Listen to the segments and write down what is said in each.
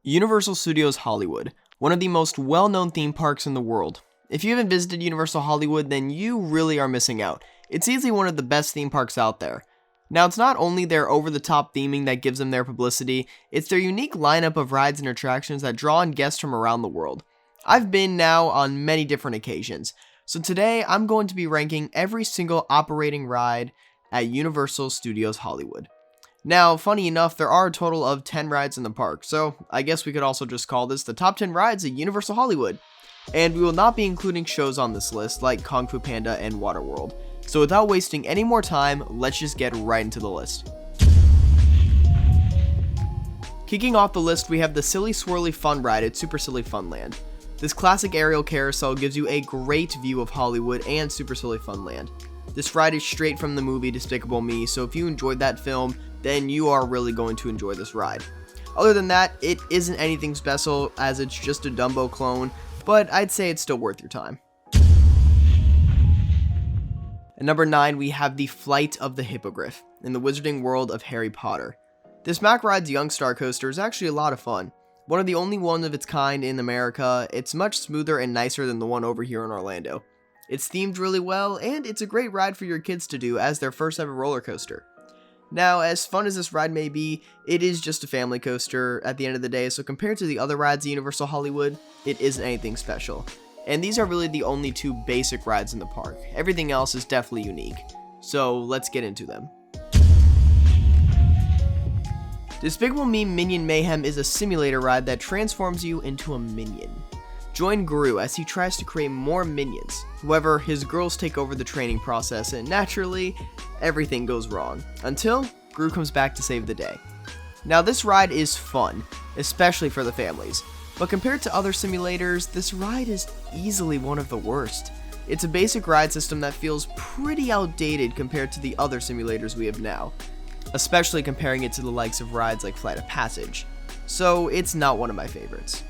Universal Studios Hollywood, one of the most well-known theme parks in the world. If you haven't visited Universal Hollywood, then you really are missing out. It's easily one of the best theme parks out there. Now, it's not only their over-the-top theming that gives them their publicity, it's their unique lineup of rides and attractions that draw in guests from around the world. I've been now on many different occasions, so today I'm going to be ranking every single operating ride at Universal Studios Hollywood. Now, funny enough, there are a total of 10 rides in the park, so I guess we could also just call this the top 10 rides at Universal Hollywood. And we will not be including shows on this list like Kung Fu Panda and Waterworld. So without wasting any more time, let's just get right into the list. Kicking off the list, we have the Silly Swirly Fun Ride at Super Silly Funland. This classic aerial carousel gives you a great view of Hollywood and Super Silly Funland. This ride is straight from the movie Despicable Me, so if you enjoyed that film, then you are really going to enjoy this ride. Other than that, it isn't anything special as it's just a Dumbo clone, but I'd say it's still worth your time. At number 9, we have the Flight of the Hippogriff in the Wizarding World of Harry Potter. This Mack Ride's Young Star Coaster is actually a lot of fun. One of the only one of its kind in America, it's much smoother and nicer than the one over here in Orlando. It's themed really well, and it's a great ride for your kids to do as their first ever roller coaster. Now, as fun as this ride may be, it is just a family coaster at the end of the day, so compared to the other rides at Universal Hollywood, it isn't anything special. And these are really the only two basic rides in the park. Everything else is definitely unique. So let's get into them. Despicable Me Minion Mayhem is a simulator ride that transforms you into a minion. Join Gru as he tries to create more minions. However, his girls take over the training process and naturally, everything goes wrong. Until Gru comes back to save the day. Now this ride is fun, especially for the families. But compared to other simulators, this ride is easily one of the worst. It's a basic ride system that feels pretty outdated compared to the other simulators we have now. Especially comparing it to the likes of rides like Flight of Passage. So it's not one of my favorites.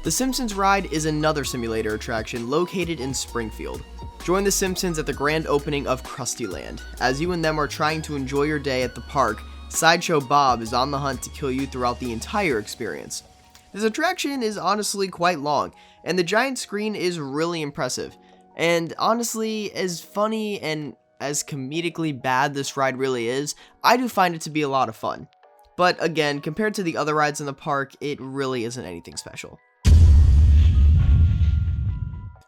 The Simpsons ride is another simulator attraction located in Springfield. Join the Simpsons at the grand opening of Krusty Land. As you and them are trying to enjoy your day at the park, Sideshow Bob is on the hunt to kill you throughout the entire experience. This attraction is honestly quite long, and the giant screen is really impressive. And honestly, as funny and as comedically bad this ride really is, I do find it to be a lot of fun. But again, compared to the other rides in the park, it really isn't anything special.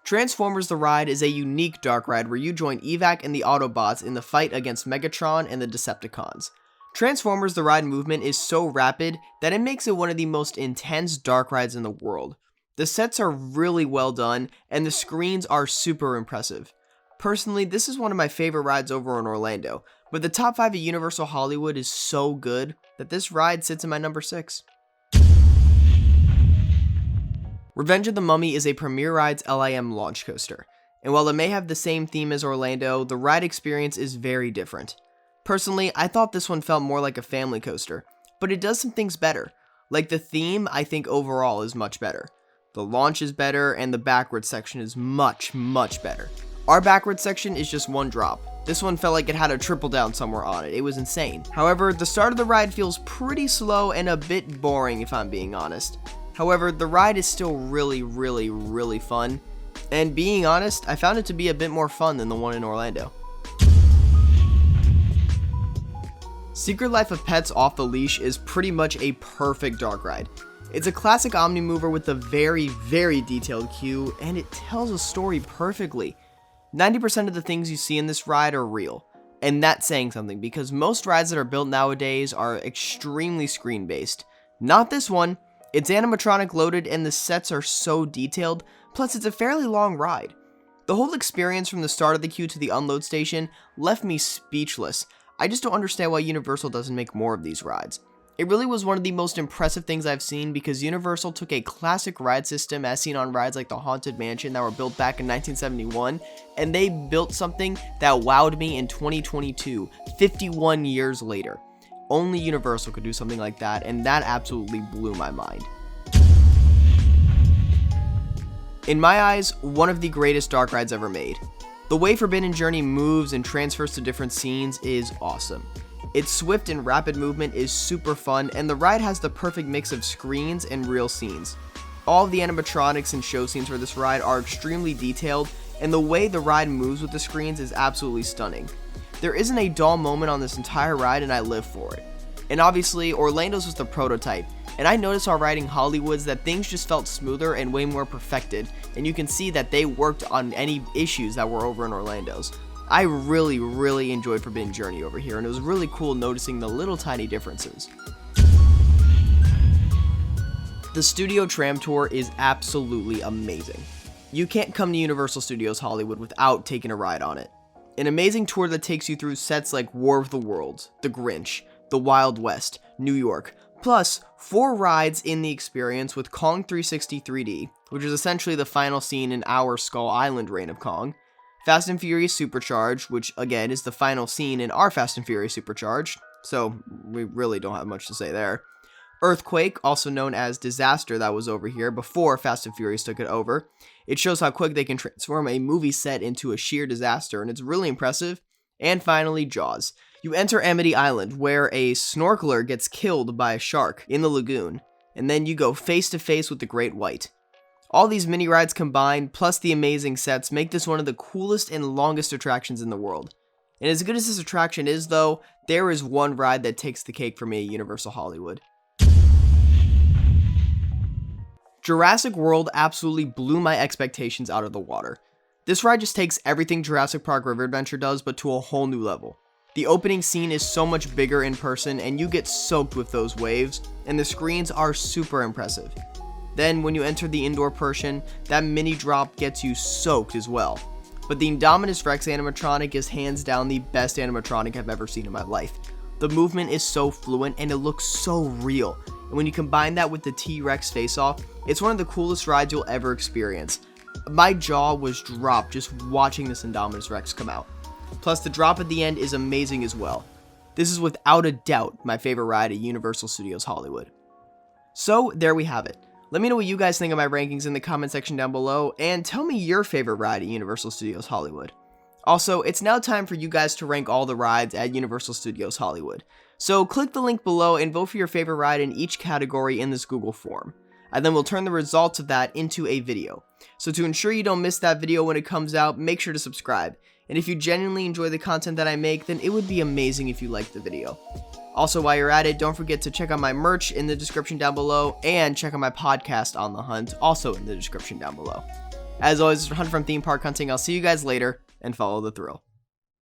Transformers the Ride is a unique dark ride where you join Evac and the Autobots in the fight against Megatron and the Decepticons. Transformers the Ride movement is so rapid that it makes it one of the most intense dark rides in the world. The sets are really well done and the screens are super impressive. Personally, this is one of my favorite rides over in Orlando, but the top 5 at Universal Hollywood is so good that this ride sits in my number 6. Revenge of the Mummy is a Premier Rides LIM launch coaster, and while it may have the same theme as Orlando, the ride experience is very different. Personally, I thought this one felt more like a family coaster, but it does some things better. Like the theme, I think overall is much better. The launch is better, and the backwards section is much, much better. Our backwards section is just one drop. This one felt like it had a triple down somewhere on it. It was insane. However, the start of the ride feels pretty slow and a bit boring if I'm being honest. However, the ride is still really fun, and being honest, I found it to be a bit more fun than the one in Orlando. Secret Life of Pets Off the Leash is pretty much a perfect dark ride. It's a classic Omnimover with a very detailed queue, and it tells a story perfectly. 90% of the things you see in this ride are real, and that's saying something because most rides that are built nowadays are extremely screen-based. Not this one. It's animatronic loaded and the sets are so detailed, plus it's a fairly long ride. The whole experience from the start of the queue to the unload station left me speechless. I just don't understand why Universal doesn't make more of these rides. It really was one of the most impressive things I've seen because Universal took a classic ride system as seen on rides like the Haunted Mansion that were built back in 1971, and they built something that wowed me in 2022, 51 years later. Only Universal could do something like that, and that absolutely blew my mind. In my eyes, one of the greatest dark rides ever made. The way Forbidden Journey moves and transfers to different scenes is awesome. Its swift and rapid movement is super fun, and the ride has the perfect mix of screens and real scenes. All of the animatronics and show scenes for this ride are extremely detailed, and the way the ride moves with the screens is absolutely stunning. There isn't a dull moment on this entire ride, and I live for it. And obviously, Orlando's was the prototype, and I noticed while riding Hollywood's that things just felt smoother and way more perfected, and you can see that they worked on any issues that were over in Orlando's. I really enjoyed Forbidden Journey over here, and it was really cool noticing the little tiny differences. The Studio Tram Tour is absolutely amazing. You can't come to Universal Studios Hollywood without taking a ride on it. An amazing tour that takes you through sets like War of the Worlds, The Grinch, The Wild West, New York, plus 4 rides in the experience with Kong 360 3D, which is essentially the final scene in our Skull Island reign of Kong, Fast and Furious Supercharged, which again is the final scene in our Fast and Furious Supercharged, so we really don't have much to say there. Earthquake, also known as Disaster, that was over here before Fast and Furious took it over. It shows how quick they can transform a movie set into a sheer disaster, and it's really impressive. And finally, Jaws. You enter Amity Island, where a snorkeler gets killed by a shark in the lagoon, and then you go face to face with the Great White. All these mini rides combined, plus the amazing sets, make this one of the coolest and longest attractions in the world. And as good as this attraction is though, there is one ride that takes the cake for me at Universal Hollywood. Jurassic World absolutely blew my expectations out of the water. This ride just takes everything Jurassic Park River Adventure does, but to a whole new level. The opening scene is so much bigger in person, and you get soaked with those waves, and the screens are super impressive. Then, when you enter the indoor portion, that mini drop gets you soaked as well. But the Indominus Rex animatronic is hands down the best animatronic I've ever seen in my life. The movement is so fluent, and it looks so real. And when you combine that with the T-Rex face-off, it's one of the coolest rides you'll ever experience. My jaw was dropped just watching this Indominus Rex come out. Plus, the drop at the end is amazing as well. This is without a doubt my favorite ride at Universal Studios Hollywood. So, there we have it. Let me know what you guys think of my rankings in the comment section down below, and tell me your favorite ride at Universal Studios Hollywood. Also, it's now time for you guys to rank all the rides at Universal Studios Hollywood. So click the link below and vote for your favorite ride in each category in this Google form. And then we'll turn the results of that into a video. So to ensure you don't miss that video when it comes out, make sure to subscribe. And if you genuinely enjoy the content that I make, then it would be amazing if you liked the video. Also, while you're at it, don't forget to check out my merch in the description down below, and check out my podcast On the Hunt, also in the description down below. As always, it's Hunter from Theme Park Hunting. I'll see you guys later, and follow the thrill.